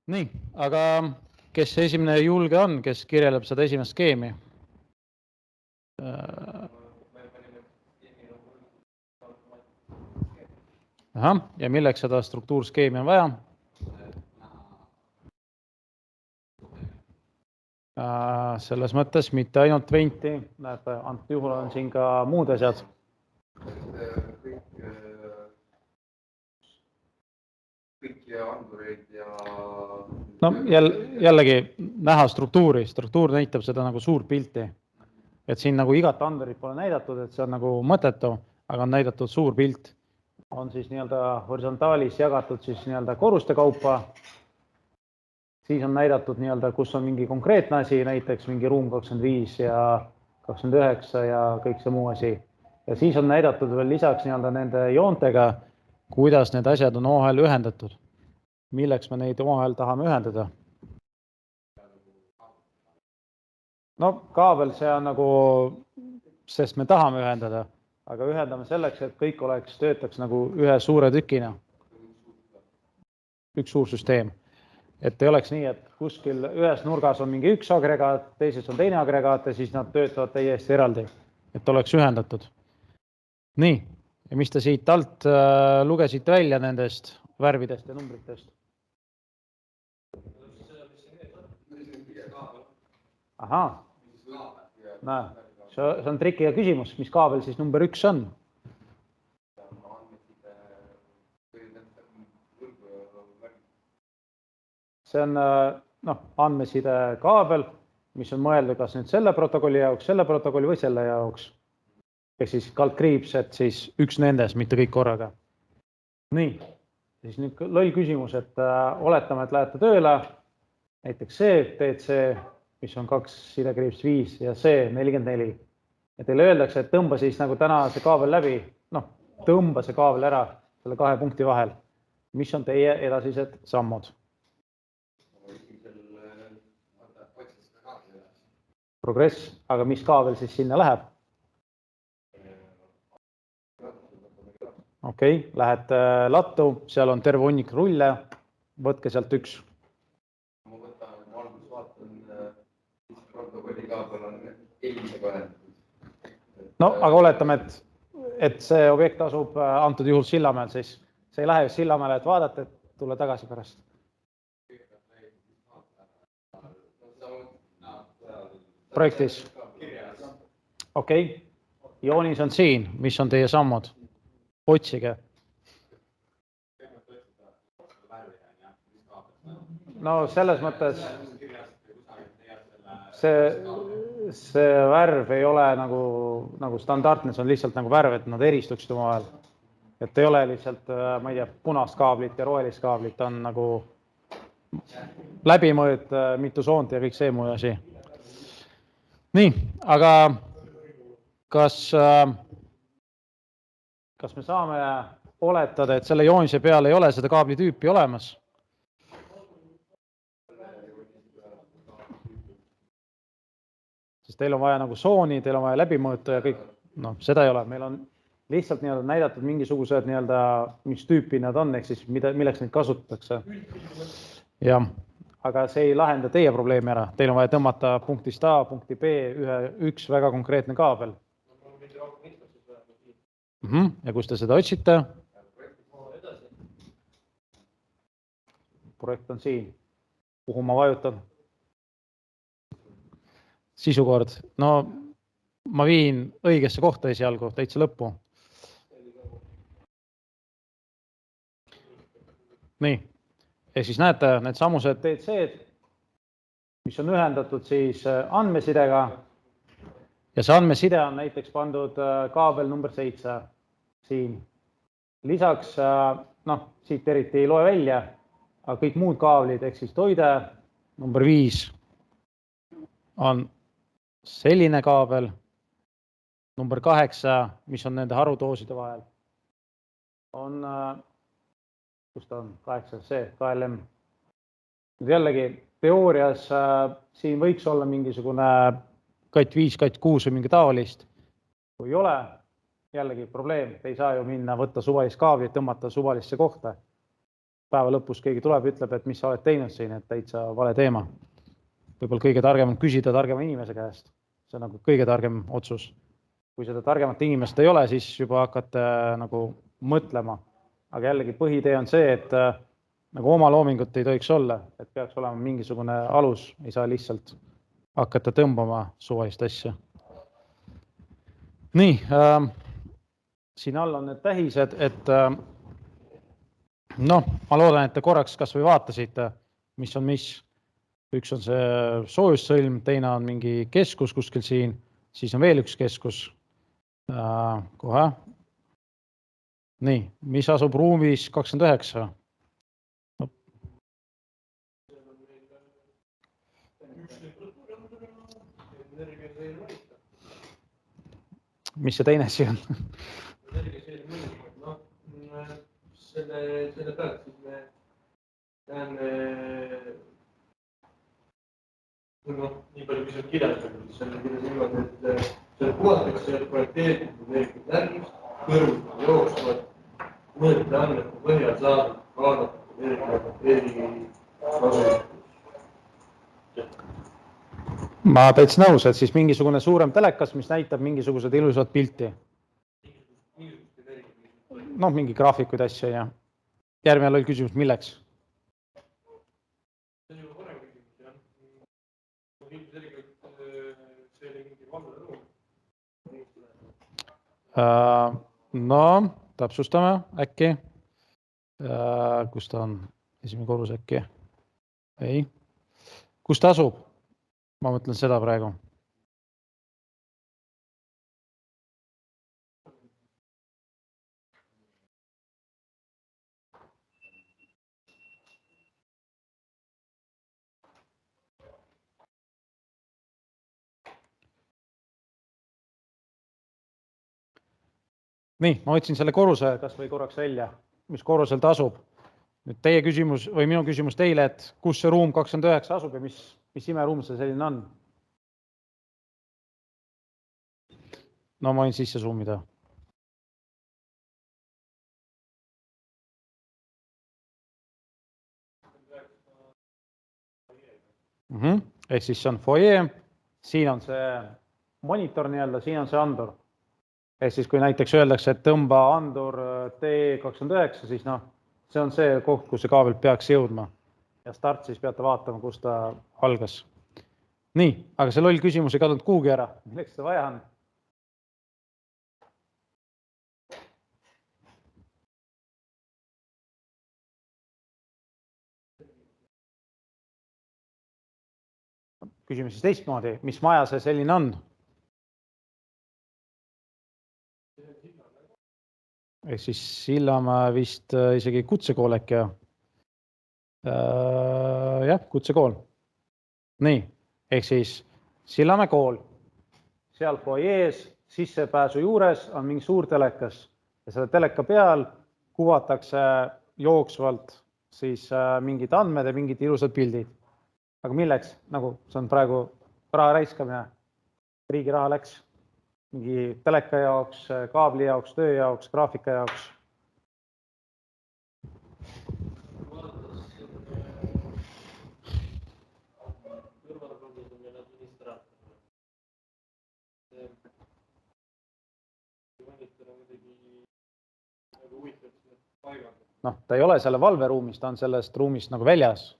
Nii, aga kes see esimene julge on, kes kirjeleb seda esimest skeemi? Ahah, ja milleks seda struktuurskeemi on vaja? Selles mõttes mitte ainult venti, näete, antud juhul on siin ka muud asjad. Kõik andureid ja... No jällegi näha struktuuri. Struktuur näitab seda nagu suurt pilti. Et siin nagu igat andurit pole näidatud, et see on nagu mõttetu, aga on näidatud suur pilt. On siis nii-öelda horisontaalis jagatud siis nii-öelda korruste kaupa. Siis on näidatud nii-öelda, kus on mingi konkreetne asi, näiteks mingi ruum 25 ja 29 ja kõik see muu asi. Ja siis on näidatud veel lisaks nii-öelda nende joontega, kuidas need asjad on omavahel ühendatud. Milleks me neid omavahel tahame ühendada? No kaabel see on nagu, sest me tahame ühendada, aga ühendame selleks, et kõik töötaks nagu ühe suure tükina. Üks suur süsteem. Et ei oleks nii, et kuskil ühes nurgas on mingi üks agregaat, teises on teine agregaat ja siis nad töötavad täiesti eraldi, et oleks ühendatud. Nii, ja mis te siit alt lugesite välja nendest värvidest ja numbritest? Ahaa, näe, see on trikiga küsimus, mis kaabel siis number 1 on? See on andmeside kaabel, mis on mõeldud kas nüüd selle protokolli jaoks, selle protokolli või selle jaoks. Ehk siis kaldkriips, et siis üks nendes, mitte kõik korraga. Nii, siis nüüd lõi küsimus, et oletame, et lähete tööle, näiteks see TC, mis on 2-5 ja see 44. Ja teile öeldakse, et tõmba siis nagu täna see kaabel läbi, tõmba see kaabel ära selle kahe punkti vahel. Mis on teie edasised sammud? Progress, aga mis kaabel siis sinna läheb? Okei, lähed lattu, seal on terve hunnik rulle, võtke sealt üks. Ma võtan, alguses vaatan, mis protokolli kaabel on eelmisega ühendatud. No, aga oletame, et see objekt asub antud juhul Sillamäel, siis see ei lähe just Sillamäele, et vaadata, et tule tagasi pärast. Projektis. Okei, joonis on siin, mis on teie sammud? Otsige. No selles mõttes see värv ei ole nagu standardne, see on lihtsalt nagu värv, et nad eristuksid omavahel. Et ei ole lihtsalt, ma ei tea, punast kaablit ja rohelist kaablit, on nagu läbimõõt, mitu soont ja kõik see muu asi. Nii, aga kas me saame oletada, et selle joonise peal ei ole seda kaabli tüüpi olemas? Sest teil on vaja nagu sooni, teil on vaja läbimõõta ja kõik, seda ei ole. Meil on lihtsalt näidatud mingisugused, mis tüüpi nad on, ehk siis milleks neid kasutatakse. Jah, aga see ei lahenda teie probleemi ära. Teil on vaja tõmmata punktist A, punkti B, üks väga konkreetne kaabel. Ja kus te seda otsite? Projekt on siin. Kuhu ma vajutan? Sisukord. No ma viin õigesse kohta esialgu, täitsa lõppu. Nii. Ja siis näete need samused DC-d, mis on ühendatud siis andmesidega. Ja see andmeside on näiteks pandud kaabel number 7 siin. Lisaks, siit eriti ei loe välja, aga kõik muud kaablid, ehk siis toide number 5 on selline kaabel. Number 8, mis on nende harudooside vahel, on, kus ta on, 8, see, KLM. Jällegi, teoorias siin võiks olla mingisugune kat 5, kat 6 või mingi taolist. Kui ei ole, jällegi probleem, ei saa ju minna, võtta suvalist kaablit, tõmmata suvalisse kohta. päeva lõpus keegi tuleb ja ütleb, et mis sa oled teinud siin, et täitsa vale teema. Võib-olla kõige targem on küsida targema inimese käest. See on nagu kõige targem otsus. Kui seda targemat inimest ei ole, siis juba hakkate nagu mõtlema. Aga jällegi põhitee on see, et nagu oma loomingut ei tohiks olla, et peaks olema mingisugune alus, ei saa lihtsalt hakata tõmbama suvalist asja. Nii, siin all on need tähised, et noh, ma loodan, et te korraks kas või vaatasite, mis on mis. Üks on see soojussõlm, teine on mingi keskus kuskil siin, siis on veel üks keskus. Kohe. Nii, mis asub ruumis 29? Mis see teine siin on? Selle pealt siis me näeme nii palju, kui see on kirjas, siis selle kirjas niimoodi, et see kuvatakse projekteeritud närvist, kõrvust jooksvad, mõõte andmete põhjal saadud, vaadatud eri kasulikud. Ma täitsa nõus, et siis mingisugune suurem telekas, mis näitab mingisugused ilusad pilti. Noh, mingi graafikuid asja ja järgmine oli küsimus, milleks? See on juba parem küsimus, jah. Ilmselgelt see oli mingi valveruum. No, täpsustame äkki. Kus ta on? Esimene korrus äkki? Ei. Kus ta asub? Ma mõtlen seda praegu. Nii, ma võtsin selle korruse kas või korraks välja, mis korrusel ta asub. Nüüd teie küsimus või minu küsimus teile, et kus see ruum 29 asub ja mis imeruum see selline on? No ma võin sisse zoomida. Ehk siis see on foyer, siin on see monitor nii-öelda, siin on see andur. Ehk siis kui näiteks öeldakse, et tõmba andur T29, siis noh, see on see koht, kus see kaabel peaks jõudma. Ja start siis peate vaatama, kus ta algas. Nii, aga see loll küsimus ei kadunud kuhugi ära. Milleks seda vaja on? Küsime siis teistmoodi, mis maja see selline on? Ehk siis Sillamäe vist isegi kutsekool äkki. Jah, kutsekool. Nii, ehk siis Sillamäe kool. Seal foyees sissepääsu juures on mingi suur telekas ja selle teleka peal kuvatakse jooksvalt siis mingid andmed ja mingid ilusad pildid. Aga milleks? Nagu see on praegu raha raiskamine. Riigi raha läks mingi teleka jaoks, kaabli jaoks, töö jaoks, graafika jaoks. Noh, ta ei ole selle valveruumis, ta on sellest ruumist nagu väljas.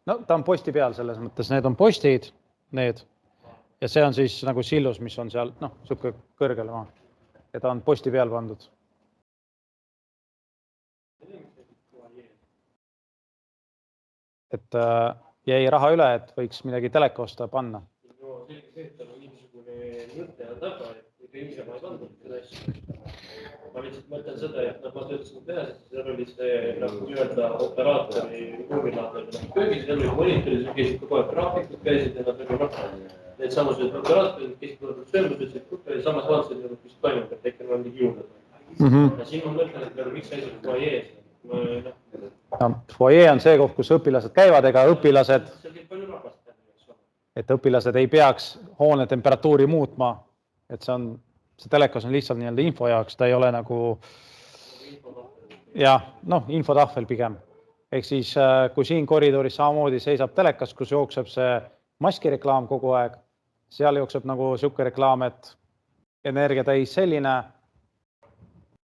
No ta on posti peal selles mõttes, need on postid, need. Ja see on siis nagu sillus, mis on seal, noh, suke kõrgele maa. Ja ta on posti peal pandud. Et jäi raha üle, et võiks midagi teleka osta panna. No selge see, et tal on niisugune mõte on taga, et ise ma ei pandud seda asja. Ma lihtsalt mõtlen seda, et ma töötasin tehes, seal oli see nagu nii-öelda operaatori ruumilaadel köögis, seal oli monitoris, käisid kogu aeg graafikud, käisid ja nad nagu need samused operaatorid, käisid kogu aeg söömus, ütlesid, samas vaatasid, mis toimub, et äkki on mingi juurde. Ja siin ma mõtlen, et miks see asi on foyees? Foyer on see koht, kus õpilased käivad, ega õpilased, seal käib palju rahvast. et õpilased ei peaks hoone temperatuuri muutma, et see telekas on lihtsalt nii-öelda info jaoks, ta ei ole nagu jah, noh, infotahvel pigem. Ehk siis, kui siin koridoris samamoodi seisab telekas, kus jookseb see maskireklaam kogu aeg, seal jookseb nagu sihuke reklaam, et energia täis selline,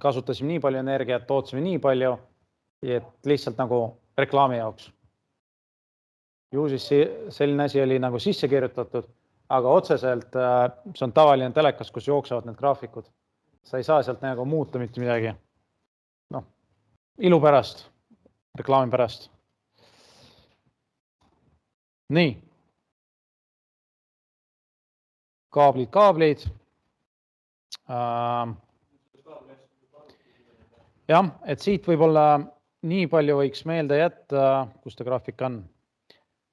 kasutasime nii palju energiat, tootsime nii palju, et lihtsalt nagu reklaami jaoks. Ju siis selline asi oli nagu sisse kirjutatud, aga otseselt see on tavaline telekas, kus jooksevad need graafikud. Sa ei saa sealt nagu muuta mitte midagi. Noh, ilu pärast, reklaami pärast. Nii. Kaablid. Jah, et siit võib-olla nii palju võiks meelde jätta, kus ta graafik on.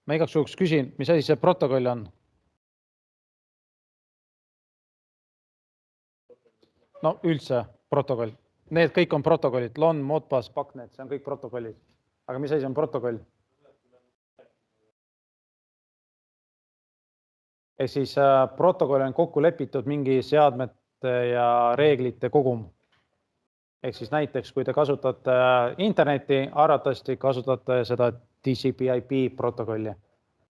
Ma igaks juhuks küsin, mis asi see protokoll on? No üldse protokoll. Need kõik on protokollid. LON, Modbus, Pacnet, see on kõik protokollid. Aga mis asi on protokoll? Ehk siis protokoll on kokku lepitud mingi seadmete ja reeglite kogum. Ehk siis näiteks, kui te kasutate interneti, arvatavasti kasutate seda TCP/IP protokolli.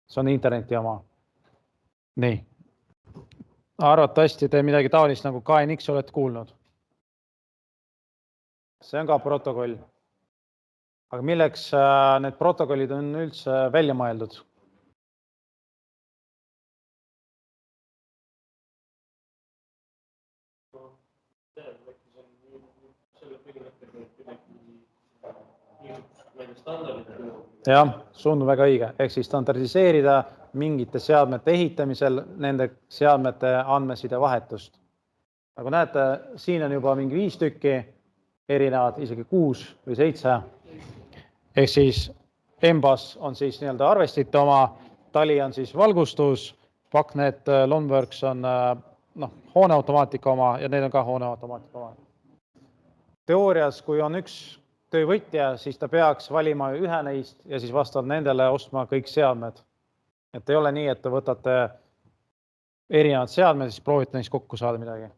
See on interneti oma. Nii. Arvatavasti te midagi taolist nagu KNX olete kuulnud. See on ka protokoll. Aga milleks need protokollid on üldse välja mõeldud? Jah, suund on väga õige. Ehk siis standardiseerida mingite seadmete ehitamisel nende seadmete andmeside vahetust. Nagu näete, siin on juba mingi 5 tükki, erinevad isegi 6 või 7. Ehk siis Embas on siis nii-öelda arvestite oma, Tali on siis valgustus, Pacnet, Lonworks on hooneautomaatika oma ja need on ka hooneautomaatika oma. Teoorias, kui on üks töövõtja, siis ta peaks valima ühe neist ja siis vastavalt nendele ostma kõik seadmed. Et ei ole nii, et te võtate erinevad seadmed, siis proovite neist kokku saada midagi.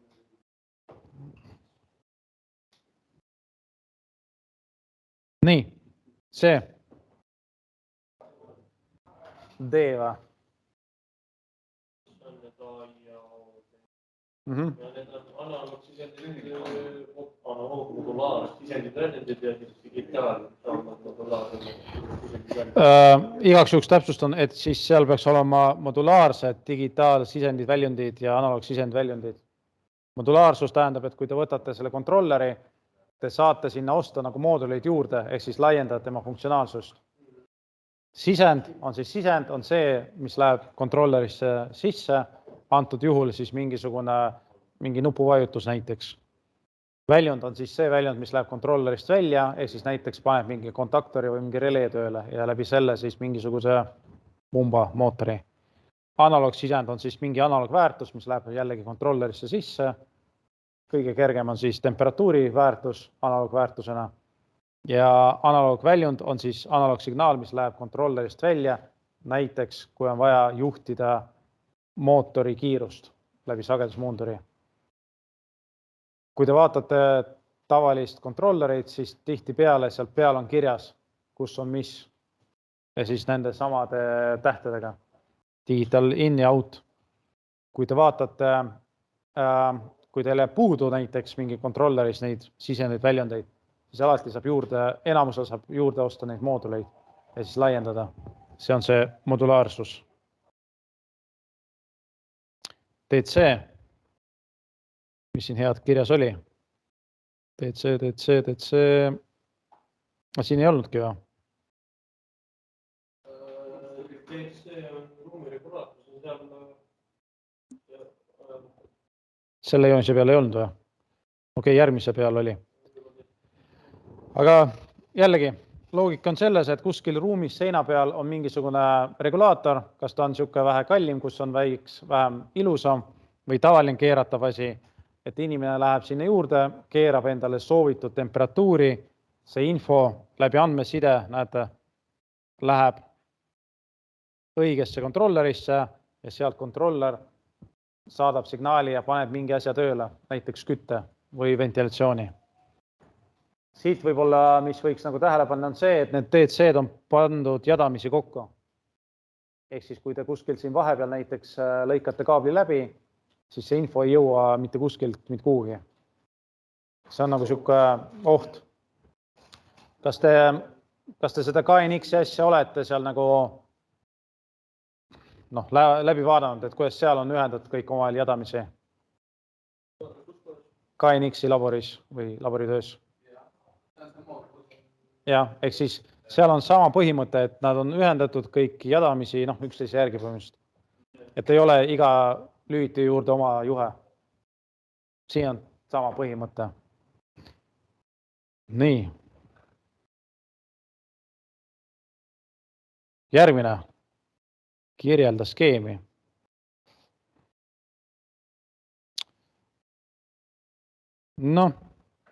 Nii, see. D või? Need on analoogsisendid, modulaarsisendid väljendid ja siis digitaalmodulaarsed. Igaks juhuks täpsustan, et siis seal peaks olema modulaarsed digitaalsisendid väljundid ja analoogsisendid väljundid. Modulaarsus tähendab, et kui te võtate selle kontrolleri, te saate sinna osta nagu mooduleid juurde, ehk siis laiendada tema funktsionaalsust. Sisend on see, mis läheb kontrollerisse sisse, antud juhul siis mingi nupuvajutus näiteks. Väljund on siis see väljund, mis läheb kontrollerist välja, ehk siis näiteks paneb mingi kontaktori või mingi relee tööle ja läbi selle siis mingisuguse bumba mootori. Analoogsisend on siis mingi analoogväärtus, mis läheb jällegi kontrollerisse sisse. Kõige kergem on siis temperatuuri väärtus analoogväärtusena. Ja analoogväljund on siis analoogsignaal, mis läheb kontrollerist välja. Näiteks, kui on vaja juhtida mootori kiirust läbi sagedusmuunduri. Kui te vaatate tavalist kontrollerit, siis tihtipeale sealt peal on kirjas, kus on mis. Ja siis nende samade tähtedega. Digital in ja out. Kui te vaatate, kui teile puudu näiteks mingi kontrolleris neid sisendeid väljundeid, siis alati saab juurde, enamusel saab juurde osta neid mooduleid ja siis laiendada. See on see modulaarsus. DC, mis siin head kirjas oli? DC. Siin ei olnudki või? DC on ruumiregulaatus. Selle joonise peal ei olnud või? Okei, järgmise peal oli. Aga jällegi, loogika on selles, et kuskil ruumis seina peal on mingisugune regulaator, kas ta on sihuke vähe kallim, kus on vähem ilusam või tavaline keeratav asi, et inimene läheb sinna juurde, keerab endale soovitud temperatuuri, see info läbi andmeside, näete, läheb õigesse kontrollerisse ja sealt kontroller saadab signaali ja paneb mingi asja tööle, näiteks kütte või ventilatsiooni. siit võib-olla, mis võiks nagu tähele panna, on see, et need DC-d on pandud jadamisi kokku. Ehk siis, kui te kuskilt siin vahepeal näiteks lõikate kaabli läbi, siis see info ei jõua mitte kuskilt mitte kuhugi. See on nagu sihuke oht. Kas te seda KNX-i asja olete seal nagu läbi vaadanud, et kuidas seal on ühendatud kõik omavahel jadamisi? KNX-i laboris või laboritöös? Jah, ehk siis seal on sama põhimõte, et nad on ühendatud kõik jadamisi üksteise järgi põhimõtteliselt. Et ei ole iga lüliti juurde oma juhe. Siin on sama põhimõte. Nii. Järgmine. Kirjelda skeemi. Noh,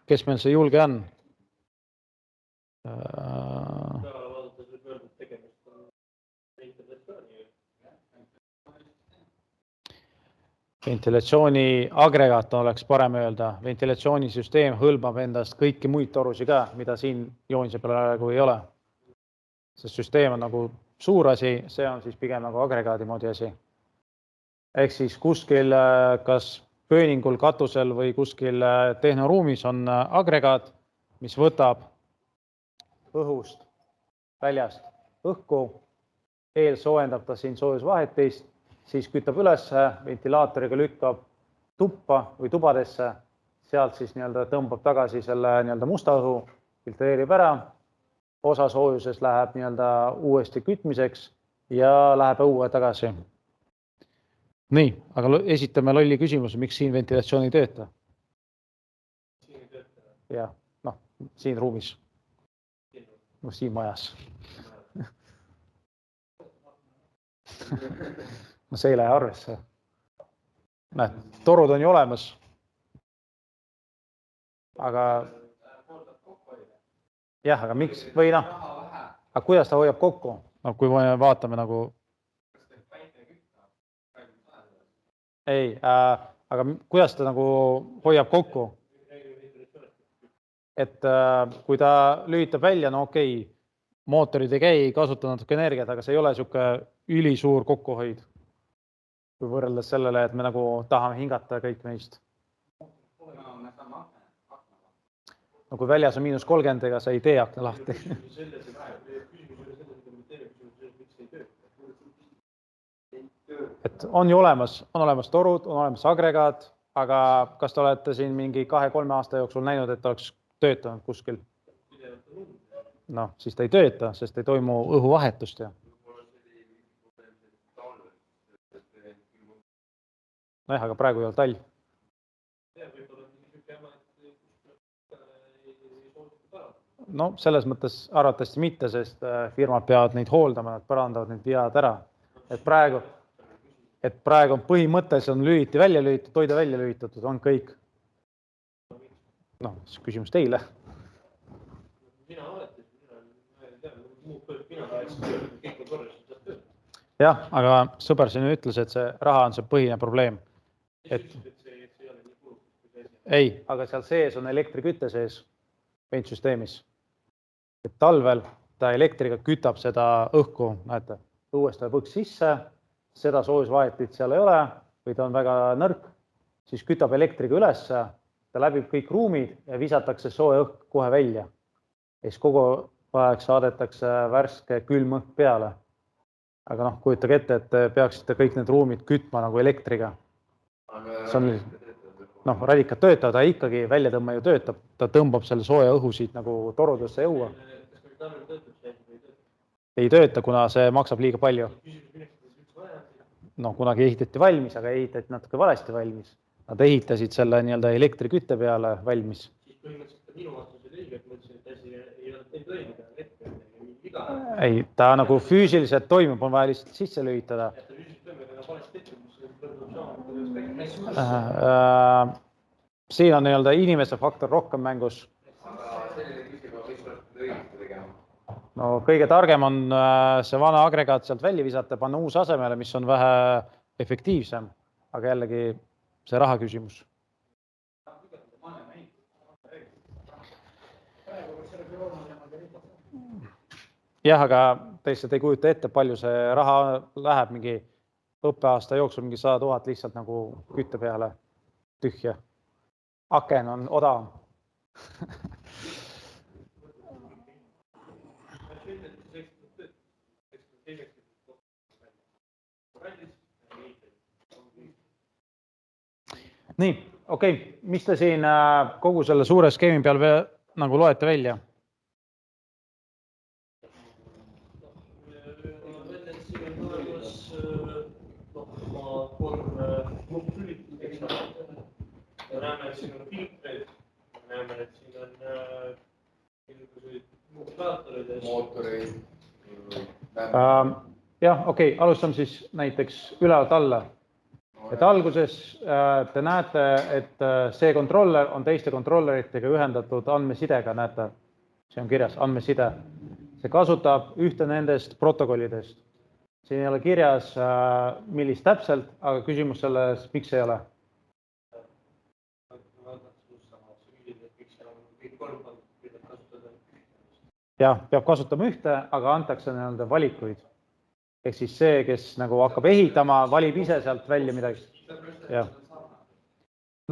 kes meil see julge on? Ventilatsiooni agregaat oleks parem öelda. Ventilatsioonisüsteem hõlmab endast kõiki muid torusid ka, mida siin joonise peal praegu ei ole. See süsteem on nagu suur asi, see on siis pigem nagu agregaadi moodi asi. Ehk siis kuskil kas pööningul, katusel või kuskil tehnoruumis on agregaat, mis võtab õhust, väljast õhku, eelsoojendab ta siin soojusvahetist, siis kütab üles, ventilaatoriga lükkab tuppa või tubadesse, sealt siis tõmbab tagasi selle musta õhu, filtreerib ära, osa soojusest läheb uuesti kütmiseks ja läheb õue tagasi. Nii, aga esitame lolli küsimuse, miks siin ventilatsioon ei tööta? Siin ei tööta? Jah, siin ruumis. Siin majas. See ei lähe arvesse. Näed, torud on ju olemas. Aga jah, aga miks? Või aga kuidas ta hoiab kokku? Kui me vaatame nagu... Ei, aga kuidas ta nagu hoiab kokku? Et kui ta lülitab välja, okei, mootorid ei käi, kasuta natuke energiat, aga see ei ole sihuke ülisuur kokkuhoid. Kui võrreldes sellele, et me nagu tahame hingata kõik neist. No kui väljas on -30, ega sa ei tee akna lahti. Et on ju olemas torud, on olemas agregaat, aga kas te olete siin mingi 2-3 aasta jooksul näinud, et oleks töötanud kuskil? No, siis ta ei tööta, sest ei toimu õhuvahetust. Nojah, aga praegu ei ole talv. No selles mõttes arvatavasti mitte, sest firmad peavad neid hooldama, nad parandavad neid vead ära. Et praegu on põhimõtteliselt on lüliti välja lülitatud, toida välja lülitatud, on kõik. See küsimus teile. Jah, aga sõber siin ütles, et see raha on see põhine probleem. Ei, aga seal sees on elektriküte sees ventsüsteemis. Et talvel ta elektriga kütab seda õhku, näete, õuest läheb õhk sisse, seda soojusvahetit seal ei ole või ta on väga nõrk, siis kütab elektriga üles, ta läbib kõik ruumid ja visatakse soe õhk kohe välja. Ja siis kogu aeg saadetakse värske külm õhk peale. Aga kujutage ette, et peaksite kõik need ruumid kütma nagu elektriga. See on radikad töötavad, ta ikkagi väljatõmme ju töötab, ta tõmbab selle sooja õhu siit nagu torudesse õue. Ei tööta, kuna see maksab liiga palju. Kunagi ehitati valmis, aga ehitati natuke valesti valmis. Nad ehitasid selle elektrikütte peale valmis. Ei, ta nagu füüsiliselt toimib, on vaja lihtsalt sisse lülitada. Siin on inimese faktor rohkem mängus. No kõige targem on see vana agregaat sealt välja visata, panna uus asemele, mis on vähe efektiivsem, aga jällegi see raha küsimus. jah, aga te lihtsalt ei kujuta ette, palju see raha läheb mingi õppeaasta jooksul, mingi 100 000 lihtsalt nagu kütte peale tühja. Aken on odavam. Nii, okei. Mis te siin kogu selle suure skeemi peal nagu loete välja? Näeme, et siin on filtreid, näeme, et siin on mootoreid. Jah, okei, alustame siis näiteks ülevalt alla. Et alguses te näete, et see kontroller on teiste kontrolleritega ühendatud andmesidega, näete, see on kirjas andmeside. See kasutab ühte nendest protokollidest. Siin ei ole kirjas, millist täpselt, aga küsimus selles, miks ei ole? Jah, peab kasutama ühte, aga antakse nii-öelda valikuid. Ehk siis see, kes nagu hakkab ehitama, valib ise sealt välja midagi. Jah.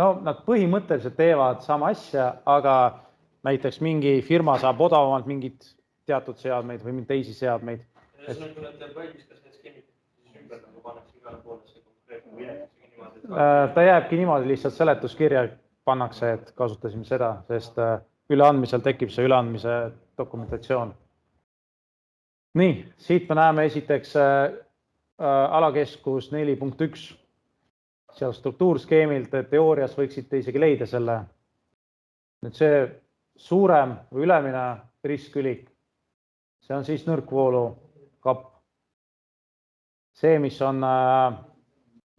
No nad põhimõtteliselt teevad sama asja, aga näiteks mingi firma saab odavamalt mingit teatud seadmeid või mingi teisi seadmeid. Ta jääbki niimoodi lihtsalt seletuskirja pannakse, et kasutasime seda, sest üleandmisel tekib see üleandmise dokumentatsioon. Nii, siit me näeme esiteks alakeskus 4.1. Seal struktuurskeemilt teoorias võiksite isegi leida selle. Nüüd see suurem või ülemine ristkülik, see on siis nõrkvoolu kapp. See, mis on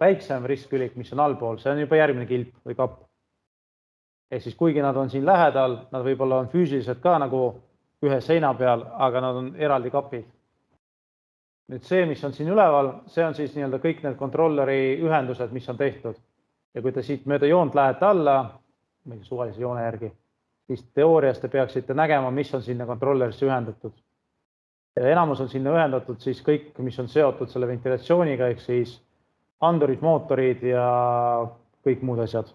väiksem ristkülik, mis on allpool, see on juba järgmine kilp või kapp. Ehk siis kuigi nad on siin lähedal, nad võib-olla on füüsiliselt ka nagu ühe seina peal, aga nad on eraldi kapid. Nüüd see, mis on siin üleval, see on siis nii-öelda kõik need kontrolleri ühendused, mis on tehtud. Ja kui te siit mööda joont lähete alla, mingi suvalise joone järgi, siis teoorias te peaksite nägema, mis on sinna kontrollerisse ühendatud. Ja enamus on sinna ühendatud siis kõik, mis on seotud selle ventilatsiooniga, ehk siis andurid, mootorid ja kõik muud asjad,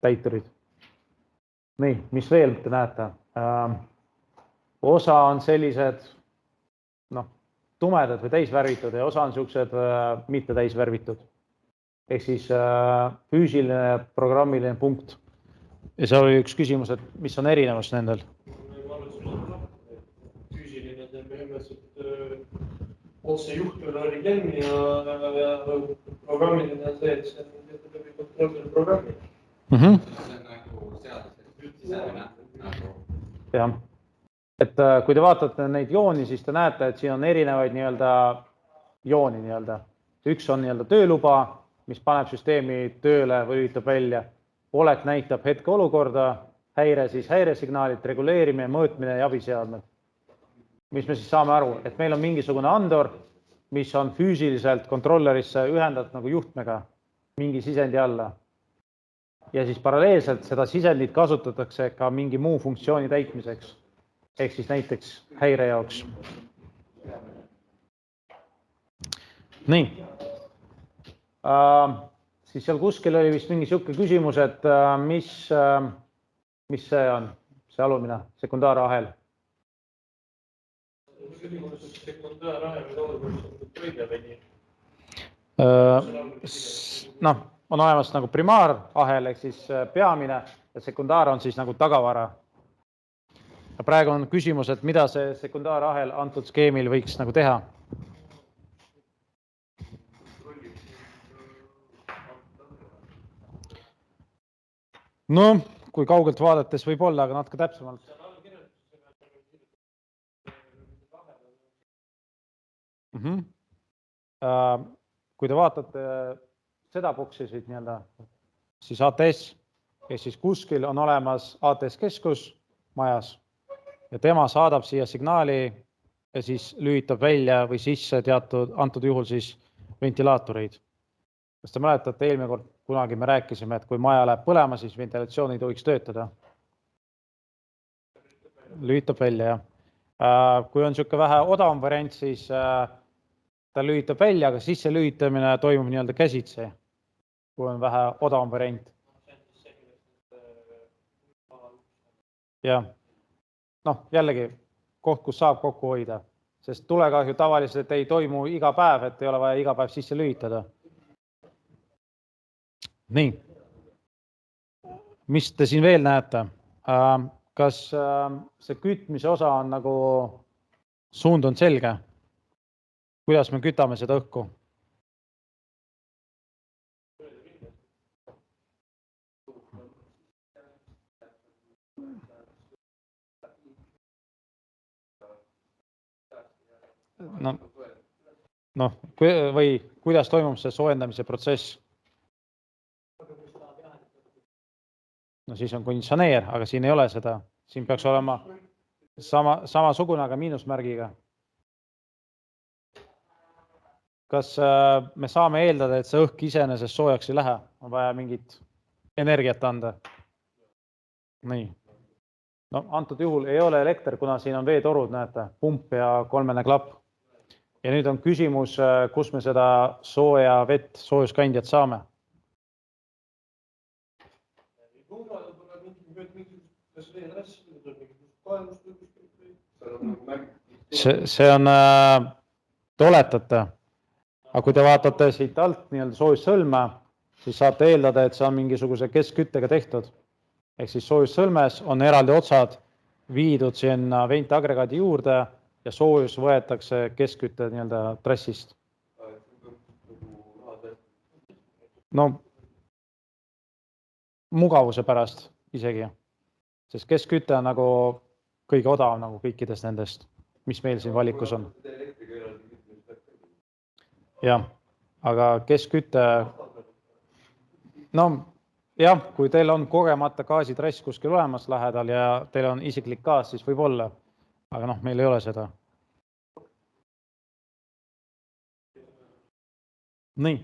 täiturid. Nii, mis veel te näete? Osa on sellised tumedad või täisvärvitud ja osa on sellised mitte täisvärvitud. Ehk siis füüsiline programmiline punkt. Ja see oli üks küsimus, et mis on erinevus nendel? Füüsiline on põhimõtteliselt otse juhtul oli klemmi ja programmiline on see, et see on kontrolli programmi. See on nagu seadus, jah. Et kui te vaatate neid jooni, siis te näete, et siin on erinevaid jooni. Üks on tööluba, mis paneb süsteemi tööle või lülitab välja. Olek näitab hetkeolukorda, häire siis häiresignaalit, reguleerimine, mõõtmine ja abiseadmed. Mis me siis saame aru, et meil on mingisugune andor, mis on füüsiliselt kontrollerisse ühendatud nagu juhtmega mingi sisendi alla. Ja siis paralleelselt seda sisendit kasutatakse ka mingi muu funktsiooni täitmiseks. Ehk siis näiteks häire jaoks. Nii. Siis seal kuskil oli vist mingi siuke küsimus, et mis see on, see alumine sekundaarahel? On olemas nagu primaarahel, ehk siis peamine ja sekundaar on siis nagu tagavara. Ja praegu on küsimus, et mida see sekundaarahel antud skeemil võiks nagu teha? No, kui kaugelt vaadates võib olla, aga natuke täpsemalt. Kui te vaatate seda boksi siit siis ATS, ehk siis kuskil on olemas ATS keskus majas. Ja tema saadab siia signaali ja siis lülitab välja või sisse teatud antud juhul siis ventilaatoreid. Kas te mäletate, eelmine kord kunagi me rääkisime, et kui maja läheb põlema, siis ventilatsioon ei tohiks töötada. lülitab välja, jah. Kui on niisugune vähe odavam variant, siis ta lülitab välja, aga sisse lülitamine toimub nii-öelda käsitsi, kui on vähe odavam variant. Jah, noh, jällegi koht, kus saab kokku hoida, sest tulekahju tavaliselt ei toimu iga päev, et ei ole vaja iga päev sisse lülitada. Nii, mis te siin veel näete? Kas see kütmise osa on nagu suund on selge? Kuidas me kütame seda õhku? Või kuidas toimub see soojendamise protsess? No siis on konditsioneer, aga siin ei ole seda. Siin peaks olema samasugune, aga miinusmärgiga. Kas me saame eeldada, et see õhk iseenesest soojaks ei lähe? On vaja mingit energiat anda. Nii. No antud juhul ei ole elekter, kuna siin on veetorud, näete, pump ja kolmene klapp. Ja nüüd on küsimus, kus me seda sooja vett, soojuskandjat saame. See on, te oletate, aga kui te vaatate siit alt nii-öelda soojussõlme, siis saate eeldada, et see on mingisuguse keskküttega tehtud. Ehk siis soojussõlmes on eraldi otsad viidud sinna ventiagregaadi juurde ja soojus võetakse keskkütte nii-öelda trassist. No mugavuse pärast isegi, sest keskküte on nagu kõige odavam nagu kõikidest nendest, mis meil siin valikus on. Jah, aga keskküte, no jah, kui teil on kogemata gaasitrass kuskil olemas lähedal ja teil on isiklik gaas, siis võib olla, aga noh, meil ei ole seda. Nii,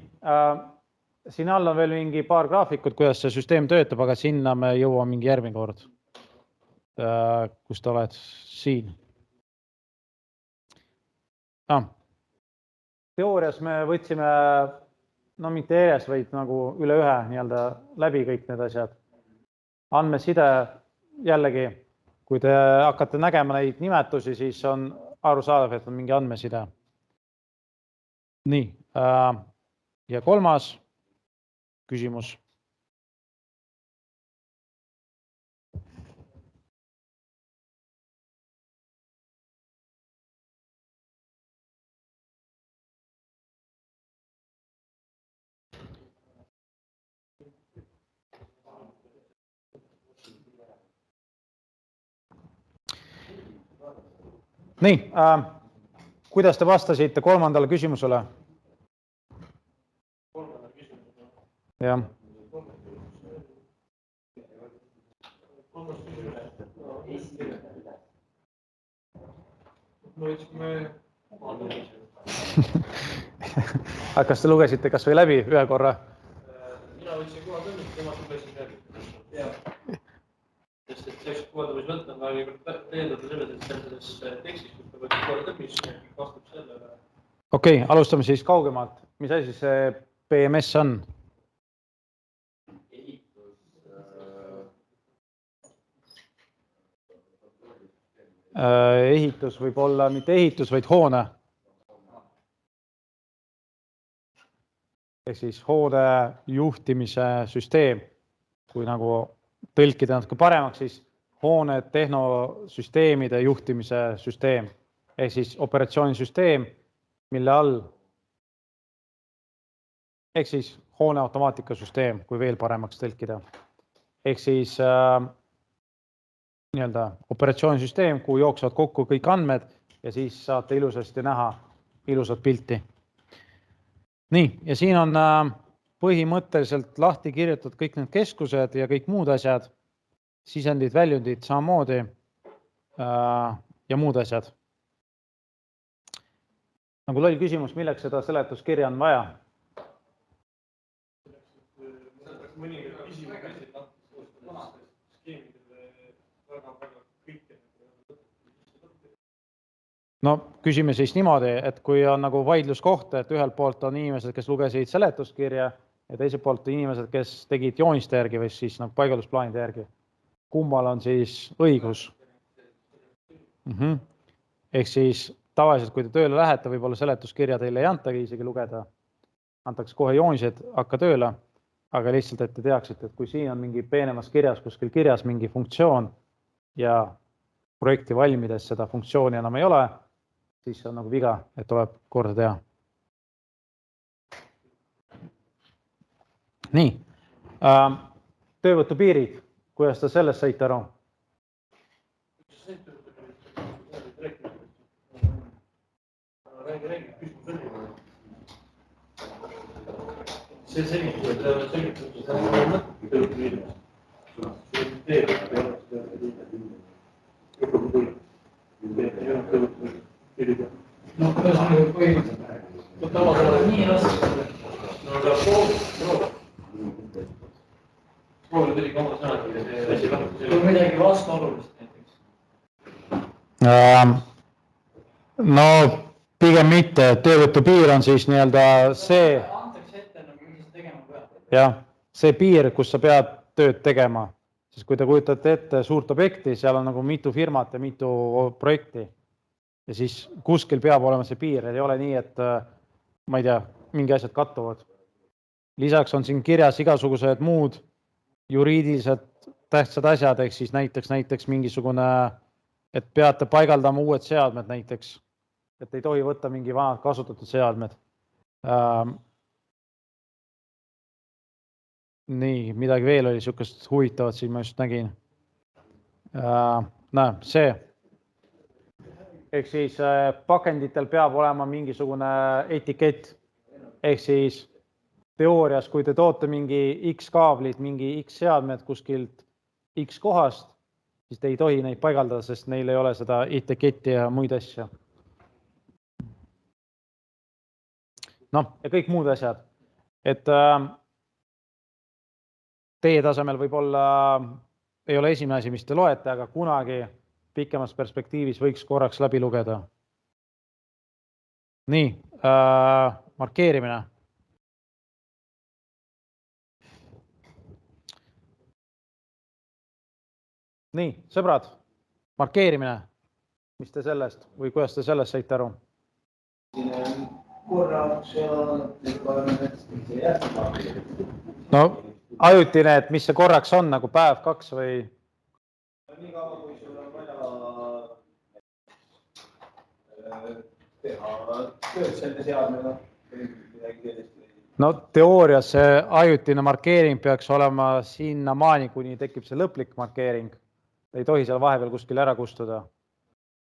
siin all on veel mingi paar graafikut, kuidas see süsteem töötab, aga sinna me jõuame mingi järgmine kord. Kus te oled siin? Teoorias me võtsime, no mitte ees, vaid nagu üle ühe nii-öelda läbi kõik need asjad. Andmeside jällegi, kui te hakkate nägema neid nimetusi, siis on arusaadav, et on mingi andmeside. Nii, ja kolmas küsimus. Nii, kuidas te vastasite kolmandale küsimusele? Jah. Kas te lugesite kas või läbi ühe korra? Mina võtsin koha tõmmist, tema lugesin läbi. Sest et selleks koodamisvõtt on väga täiendada selles, et selles tekstis, kus ta võtsin koha tõmmist, vastab sellele. Okei, alustame siis kaugemalt. Mis asi see PMS on? Ehitus võib olla mitte ehitus, vaid hoone. Ehk siis hoone juhtimise süsteem. Kui nagu tõlkida natuke paremaks, siis hoone tehnosüsteemide juhtimise süsteem. Ehk siis operatsioonisüsteem, mille all, ehk siis hoone automaatikasüsteem, kui veel paremaks tõlkida. Ehk siis nii-öelda operatsioonisüsteem, kuhu jooksevad kokku kõik andmed ja siis saate ilusasti näha ilusat pilti. Nii, ja siin on põhimõtteliselt lahti kirjutatud kõik need keskused ja kõik muud asjad, sisendid, väljundid samamoodi ja muud asjad. Nagu loll küsimus, milleks seda seletuskirja on vaja? No küsime siis niimoodi, et kui on nagu vaidluskoht, et ühelt poolt on inimesed, kes lugesid seletuskirja ja teiselt poolt inimesed, kes tegid jooniste järgi või siis nagu paigaldusplaanide järgi. Kummal on siis õigus? Ehk siis tavaliselt, kui te tööle lähete, võib-olla seletuskirja teile ei antagi isegi lugeda. Antakse kohe joonised, hakka tööle, aga lihtsalt, et te teaksite, et kui siin on mingi peenemas kirjas, kuskil kirjas mingi funktsioon ja projekti valmides seda funktsiooni enam ei ole, siis on nagu viga, et tuleb korda teha. Nii, töövõtupiirid, kuidas te sellest saite aru? See selgitab, midagi vastuolulist näiteks. No pigem mitte, töövõtupiir on siis nii-öelda see, Antakse ette, mis sa tegema pead. jah, see piir, kus sa pead tööd tegema, siis kui te kujutate ette suurt objekti, seal on nagu mitu firmat ja mitu projekti ja siis kuskil peab olema see piir, ei ole nii, et ma ei tea, mingi asjad kattuvad. Lisaks on siin kirjas igasugused muud juriidiliselt tähtsad asjad, ehk siis näiteks mingisugune, et peate paigaldama uued seadmed näiteks, et ei tohi võtta mingi vanad kasutatud seadmed. Nii, midagi veel oli niisugust huvitavat, siin ma just nägin. Näe, see. Ehk siis pakenditel peab olema mingisugune etikett. Ehk siis teoorias, kui te toote mingi X kaablit, mingi X seadmed kuskilt X kohast, siis te ei tohi neid paigaldada, sest neil ei ole seda etiketti ja muid asju. Noh, ja kõik muud asjad. Et teie tasemel võib-olla ei ole esimene asi, mis te loete, aga kunagi pikemas perspektiivis võiks korraks läbi lugeda. Nii, markeerimine. Nii, sõbrad, markeerimine. Mis te sellest või kuidas te sellest saite aru? No, ajutine, et mis see korraks on, nagu päev, 2 või? Nii kaua, kui sul on vaja teha tööd selle seadmega või midagi sellist. No teoorias see ajutine markeering peaks olema sinnamaani, kuni tekib see lõplik markeering. Ei tohi seal vahepeal kuskil ära kustuda.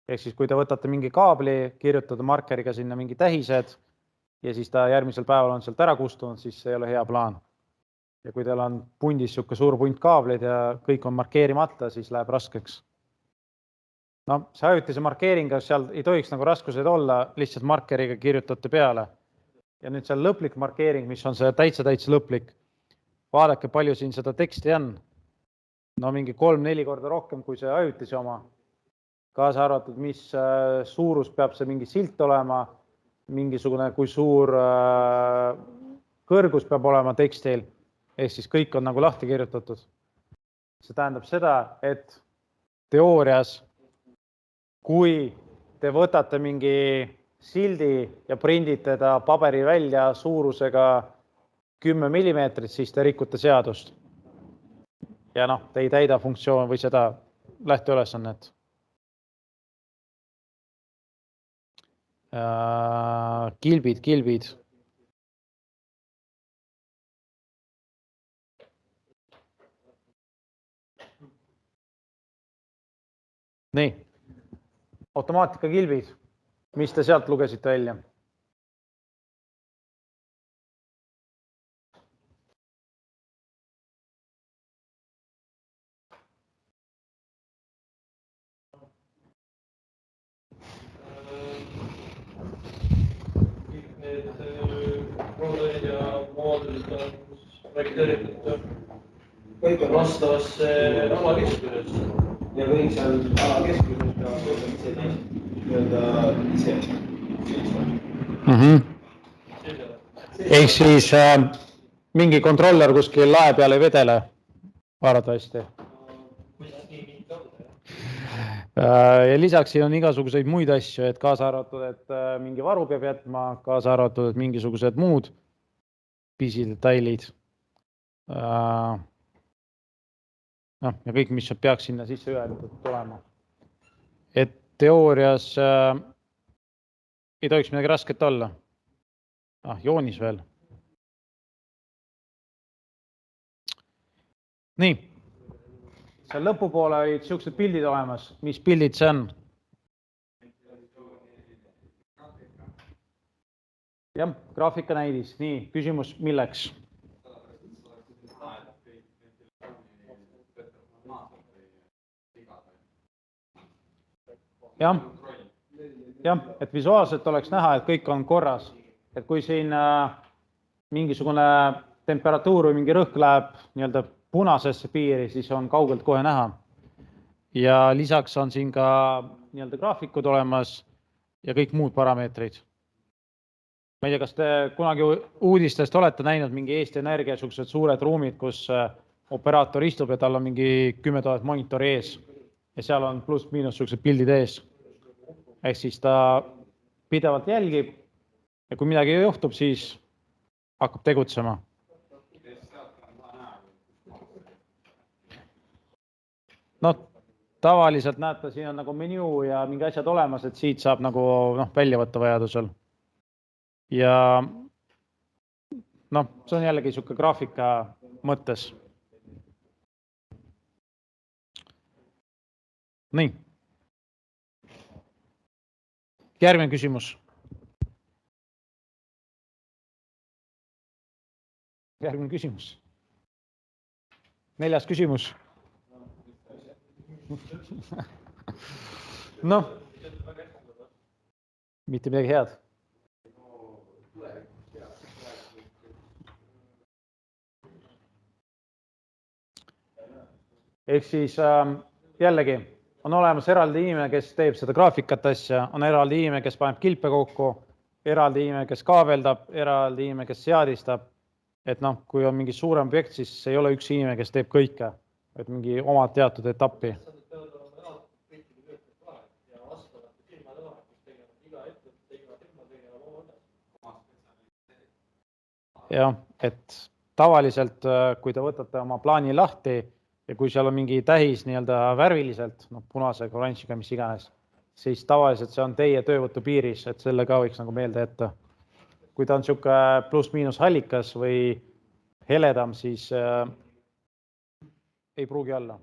Ehk siis, kui te võtate mingi kaabli, kirjutada markeriga sinna mingi tähised ja siis ta järgmisel päeval on sealt ära kustunud, siis see ei ole hea plaan. Ja kui teil on pundis siuke suur punt kaableid ja kõik on markeerimata, siis läheb raskeks. No, see ajutise markeeringa seal ei tohiks nagu raskused olla, lihtsalt markeriga kirjutate peale. Ja nüüd seal lõplik markeering, mis on see täitsa lõplik. Vaadake, palju siin seda teksti on. No mingi 3-4 korda rohkem kui see ajutise oma. Kaasa arvatud, mis suurus peab see mingi silt olema, mingisugune kui suur kõrgus peab olema tekstil. Ehk siis kõik on nagu lahti kirjutatud. See tähendab seda, et teoorias, kui te võtate mingi sildi ja prindite ta paberi välja suurusega 10 mm, siis te rikute seadust. Ja noh, te ei täida funktsioon või seda lähteülesannet. Kilbid. Nii, automaatika kilbid, mis te sealt lugesite välja? Need ja moodulid on projekteeritud kõik on vastavasse alakeskuses. Ja kõik seal alakeskuses peavad töötama see teist. nii-öelda ise seisma. Ehk siis mingi kontroller kuskil lae peal ei vedele arvatavasti. Ja lisaks siin on igasuguseid muid asju, et kaasa arvatud, et mingi varu peab jätma, kaasa arvatud, et mingisugused muud pisidetailid. Ja kõik, mis peaks sinna sisse ühendatud tulema. Et teoorias ei tohiks midagi rasket olla. Joonis veel. Nii. Seal lõpupoole olid siuksed pildid olemas. Mis pildid see on? Jah, graafika näidis. Nii, küsimus milleks? Jah, et visuaalselt oleks näha, et kõik on korras. Et kui siin mingisugune temperatuur või mingi rõhk läheb nii-öelda punasesse piiri, siis on kaugelt kohe näha. Ja lisaks on siin ka nii-öelda graafikud olemas ja kõik muud parameetrid. Ma ei tea, kas te kunagi uudistest olete näinud mingi Eesti Energia suhted suured ruumid, kus operaator istub ja tal on mingi 10 000 monitori ees ja seal on pluss-miinus suhted pildid ees. Ehk siis ta pidevalt jälgib ja kui midagi juhtub, siis hakkab tegutsema. No, tavaliselt näete, siin on nagu menüü ja mingi asjad olemas, et siit saab nagu välja võtta vajadusel. Ja see on jällegi siuke graafika mõttes. Nii. Järgmine küsimus. Järgmine küsimus. 4. küsimus. Mitte midagi head. Ehk siis jällegi on olemas eraldi inimene, kes teeb seda graafikat asja, on eraldi inimene, kes paneb kilpe kokku, eraldi inimene, kes kaabeldab, eraldi inimene, kes seadistab. Et kui on mingi suurem objekt, siis ei ole üks inimene, kes teeb kõike, et mingi oma teatud etappi. Jah, et tavaliselt, kui te võtate oma plaani lahti ja kui seal on mingi tähis nii-öelda värviliselt, punase oranžiga, mis iganes, siis tavaliselt see on teie töövõtu piiris, et selle ka võiks nagu meelde jätta. Kui ta on siuke pluss-miinus hallikas või heledam, siis ei pruugi olla.